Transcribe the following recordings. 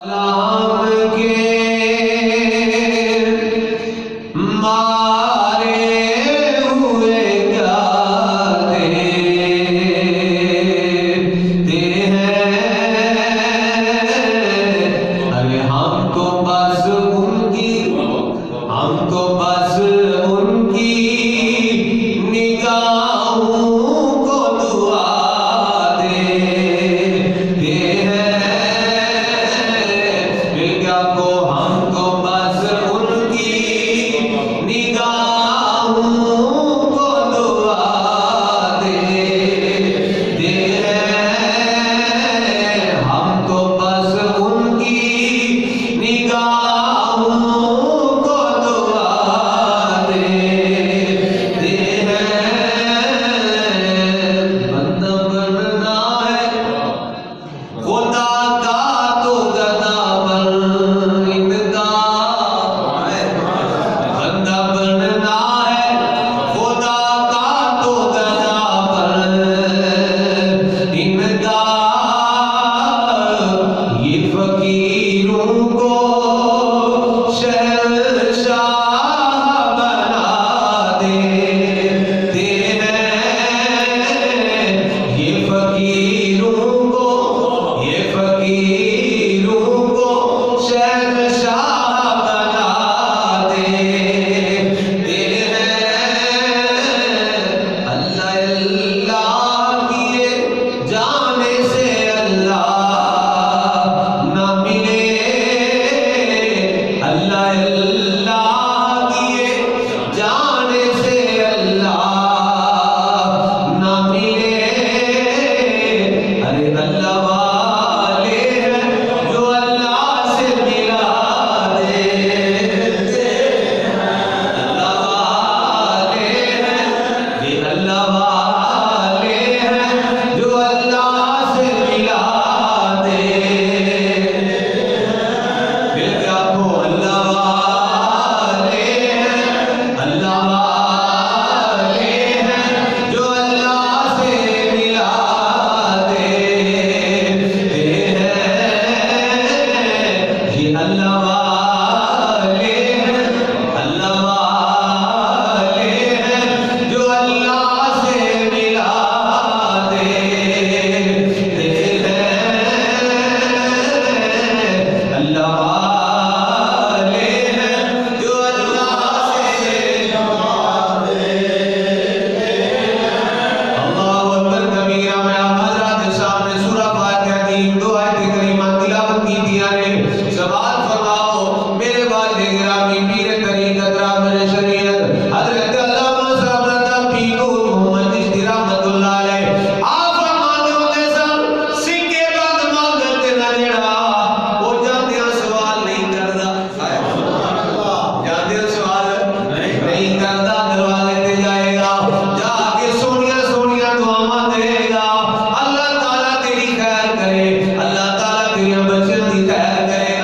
سلام کے مارے ہوئے جاتے ہیں، ارے ہم کو بس ان کی نگاہوں کو دعا دیتے ہیں، کو ہم کو بس ان کی نگاہوں کو دعا دیتے ہیں، ہم کو بس ان کی نگاہوں کو دعا دیتے ہیں۔ بندہ بننا ہے خدا کا تو گدا بن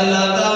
اللہ تعالیٰ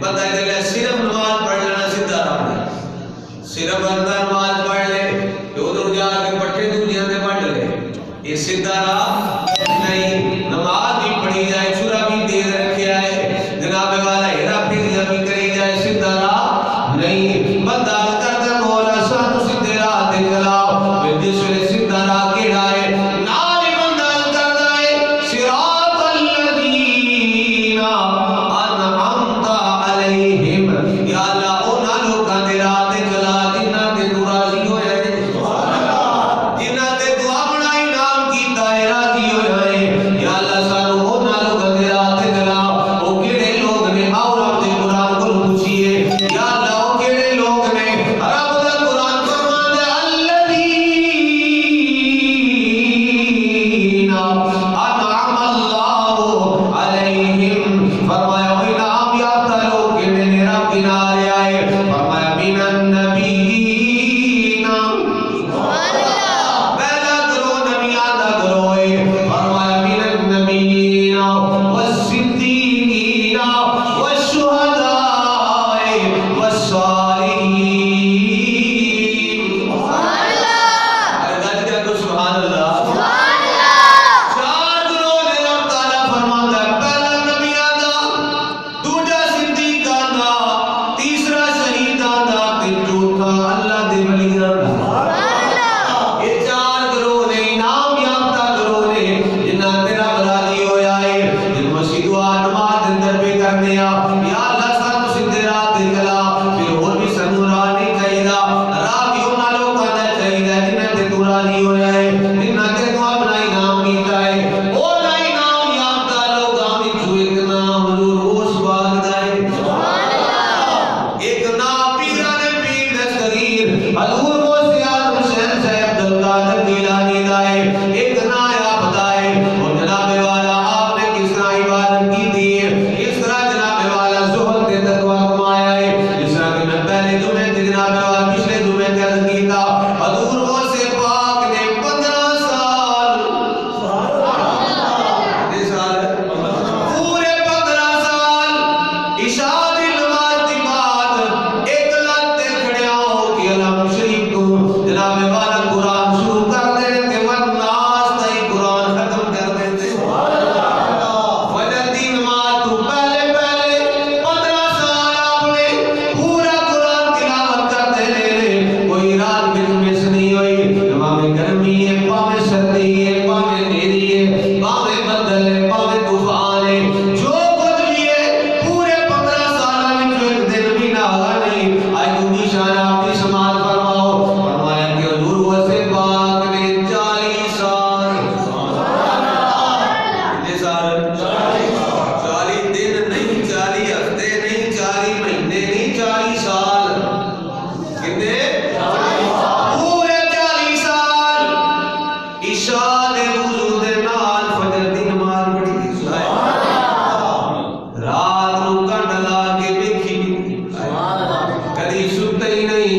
پتہ چلا صرف نماز پڑھ لینا سیدھا رام ہے، صرف اندر نماز پڑھ لے تو ادھر جا کے پٹھے دنیا میں پڑھ لے، یہ سیدھا راہ نہیں۔ نماز بھی پڑھی جائے، سورہ بھی تیز رکھے آئے، جناب والا ہیرا پھر بھی کری جائے، سیدھا راہ نہیں۔ بندہ کرتا مولا سانو سیدھے راہ تے چلاؤ، پھر جس ویلے سیدھا راہ کیڑا ہے نال بندہ کردا ہے صراط الذین انعمت علیہم، یا اللہ انہاں لوکاں دے راہ تے چلا جنہاں تے تو راضی ہویا ہے، سبحان اللہ، جنہاں تے تو اپنا انعام کیتا ہے راضی ہویا ہے، یا اللہ سانو انہاں لوکاں دے راہ تے چلا۔ او کیڑے لوگ نے اور اپنے قرآن کو پوچھئے، یا اللہ او کیڑے لوگ نے رب دا قرآن فرماندا ہے الذین انعم اللہ علیہم، فرمایا وہ انعام یافتہ لوگ کیڑے نے رب کے نارے آئے، فرمایا من النبیین، پہلا کرو نبیاں دا کرو ہے، فرمایا من النبیین والصدیقین والشہداء والصالحین، گج کر دو سبحان اللہ۔ چار گروہ نے رب تعالیٰ فرماتا ہے، پہلا نبیاں دا، دوجا صدیقاں دا، تیسرا شہیداں دا، تے چوتھا اللہ دے ولیاں دا۔ یہ چار گروہ نے انعام یافتہ گروہ نے جنہاں تے رب راضی ہویا ہے، جن مسجد و نماز اندر پہ کرنے آ، یا اللہ سانو سیدھے راہ تے چلا، پھر اور بھی سانو راہ نہیں چاہیدا، راہ بھی انہاں لوکاں دا چاہیدا جنہاں تے تو راضی ہویا ہے، جنہاں تے تو اپنا انعام کیتا ہے، اوہدا انعام یافتہ لوکاں وچوں ایک نام حضور اس باغ دا ہے، ایک نام پیران پیر دستگیر حضور غوث اعظم حسین صاحب عبدالقادر جیلانی دا ہے، ایک نام دا ہے، اور جناب والا آپ نے کس طرح عبادت کی دی ہے، کس طرح جناب والا زہد تے تقوی کمایا ہے، جس طرح کہ میں پہلے جمعے تے جناب والا پچھلے جمعے تے عرض کیتا، حضور غوث پاک نے 15 سال، کتنے سال ہے؟ پورے 15 سال عشاء دی نماز دی بعد ایک لات تے کھڑیا ہو کے علم شریف تو جناب والا قرآن شروع کر دے تے والناس تائی قرآن ختم کر دے تے، فجر دی نماز تو پہلے پہلے 15 سال آپ نے پورا قرآن تلاوت کرتے رہے، کوئی رات بھی مس نہیں ہوئی، پاویں گرمی ہے، پاویں سردی ہے، پاویں نیری ہے، پاویں بدل ہے، پاویں طوفان ہے، جو کچھ بھی ہے پورے 15 سال میں جو ایک دن بھی نہ آگا نہیں۔ آج تو نشان آپ کی سماعت فرماؤ، فرمایا کہ حضور غوث پاک نے 40 سال، کتنے سال؟ 40 دن نہیں، 40 ہفتے نہیں، 40 مہینے نہیں، 40 سال، کتنے؟ پورے 40 سال عشاء دے وضو دے نال فجر دی نماز پڑھی، رات نو کنڈ لا کے ویکھی، کدی ستے ہی نہیں،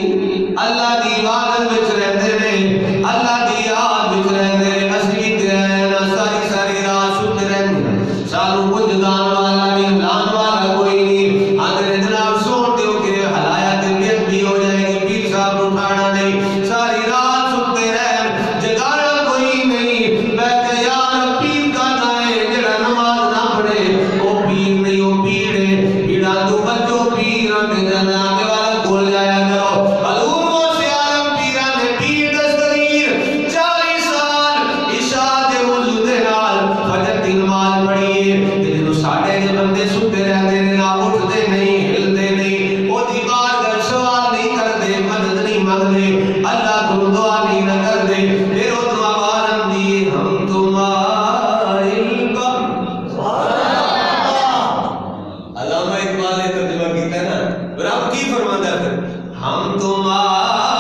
اللہ دی عبادت وچ رہندے نہیں، اللہ دی یاد وچ رہندے نے، اسی تے رہنا ساری ساری رات ستے رہندے، سانو کچھ دان والا نہیں، لان والا کوئی نہیں، آندے جناب سون دیو کہ ہلایا تے بیت بھی ہو جائے گی، پیر صاحب اٹھانا نہیں، ساری رات ستے رہن، جگانا کوئی نہیں، بیٹھے یار پیر کا دائیں جڑا نماز نہ پڑھے، وہ پیر نہیں، وہ پیر ہے، پیڑا تو بچو پیران دے جناب والا کھول جایا کرو، حضور غوث اعظم پیران دے پیر دستگیر 40 سال عشاء دے وضو دے نال فجر دی نماز پڑھی ہے، جدوں ساڈے دے بندے ستے رہندے نے، نہ اٹھدے نہیں، ہلدے نہیں، او دی بارگاہ سوال نہیں کردے، مدد نہیں منگدے، اللہ کو دعا نہیں نہ کردے، پھر او دعا بارم دی ہم تمہارے علامہ اقبال نے ترجمہ کیتا ہے نا، رب کی فرماتا ہے ہم تمہارے